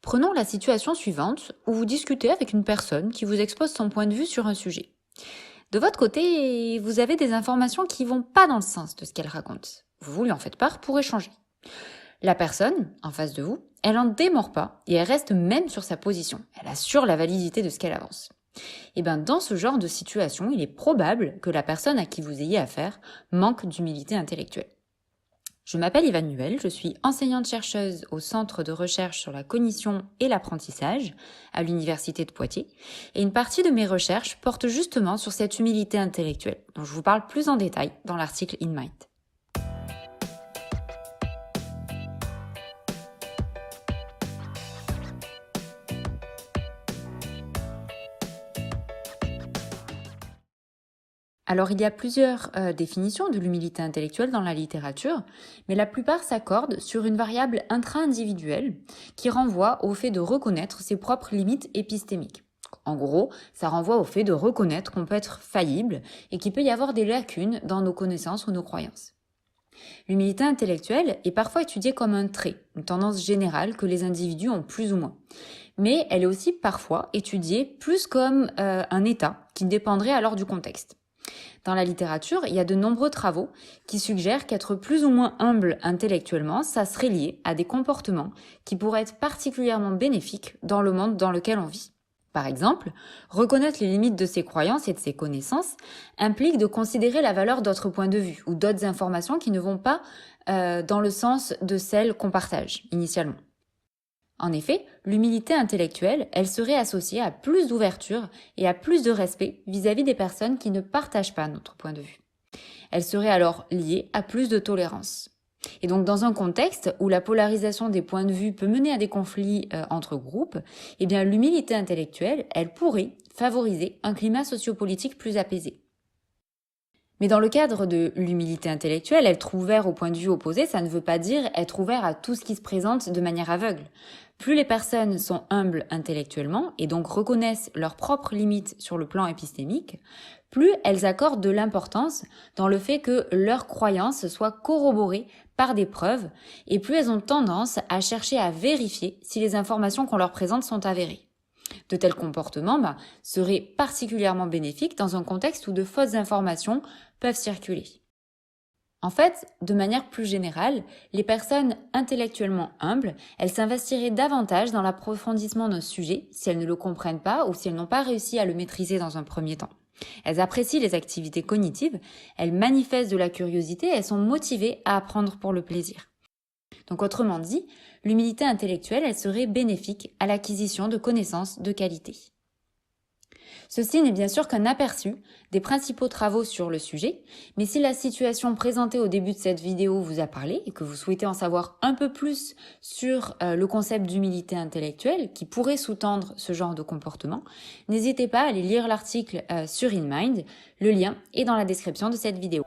Prenons la situation suivante où vous discutez avec une personne qui vous expose son point de vue sur un sujet. De votre côté, vous avez des informations qui vont pas dans le sens de ce qu'elle raconte. Vous lui en faites part pour échanger. La personne, en face de vous, elle en démord pas et elle reste même sur sa position. Elle assure la validité de ce qu'elle avance. Et bien, dans ce genre de situation, il est probable que la personne à qui vous ayez affaire manque d'humilité intellectuelle. Je m'appelle Yvan Nuel, je suis enseignante-chercheuse au Centre de recherche sur la cognition et l'apprentissage à l'Université de Poitiers. Et une partie de mes recherches porte justement sur cette humilité intellectuelle, dont je vous parle plus en détail dans l'article In Mind. Alors, il y a plusieurs définitions de l'humilité intellectuelle dans la littérature, mais la plupart s'accordent sur une variable intra-individuelle qui renvoie au fait de reconnaître ses propres limites épistémiques. En gros, ça renvoie au fait de reconnaître qu'on peut être faillible et qu'il peut y avoir des lacunes dans nos connaissances ou nos croyances. L'humilité intellectuelle est parfois étudiée comme un trait, une tendance générale que les individus ont plus ou moins. Mais elle est aussi parfois étudiée plus comme un état qui dépendrait alors du contexte. Dans la littérature, il y a de nombreux travaux qui suggèrent qu'être plus ou moins humble intellectuellement, ça serait lié à des comportements qui pourraient être particulièrement bénéfiques dans le monde dans lequel on vit. Par exemple, reconnaître les limites de ses croyances et de ses connaissances implique de considérer la valeur d'autres points de vue ou d'autres informations qui ne vont pas dans le sens de celles qu'on partage initialement. En effet, l'humilité intellectuelle, elle serait associée à plus d'ouverture et à plus de respect vis-à-vis des personnes qui ne partagent pas notre point de vue. Elle serait alors liée à plus de tolérance. Et donc dans un contexte où la polarisation des points de vue peut mener à des conflits entre groupes, eh bien l'humilité intellectuelle, elle pourrait favoriser un climat sociopolitique plus apaisé. Mais dans le cadre de l'humilité intellectuelle, être ouvert au point de vue opposé, ça ne veut pas dire être ouvert à tout ce qui se présente de manière aveugle. Plus les personnes sont humbles intellectuellement et donc reconnaissent leurs propres limites sur le plan épistémique, plus elles accordent de l'importance dans le fait que leurs croyances soient corroborées par des preuves et plus elles ont tendance à chercher à vérifier si les informations qu'on leur présente sont avérées. De tels comportements seraient particulièrement bénéfiques dans un contexte où de fausses informations peuvent circuler. En fait, de manière plus générale, les personnes intellectuellement humbles, elles s'investiraient davantage dans l'approfondissement d'un sujet si elles ne le comprennent pas ou si elles n'ont pas réussi à le maîtriser dans un premier temps. Elles apprécient les activités cognitives, elles manifestent de la curiosité et elles sont motivées à apprendre pour le plaisir. Donc autrement dit, l'humilité intellectuelle, elle serait bénéfique à l'acquisition de connaissances de qualité. Ceci n'est bien sûr qu'un aperçu des principaux travaux sur le sujet, mais si la situation présentée au début de cette vidéo vous a parlé et que vous souhaitez en savoir un peu plus sur le concept d'humilité intellectuelle qui pourrait sous-tendre ce genre de comportement, n'hésitez pas à aller lire l'article sur InMind, le lien est dans la description de cette vidéo.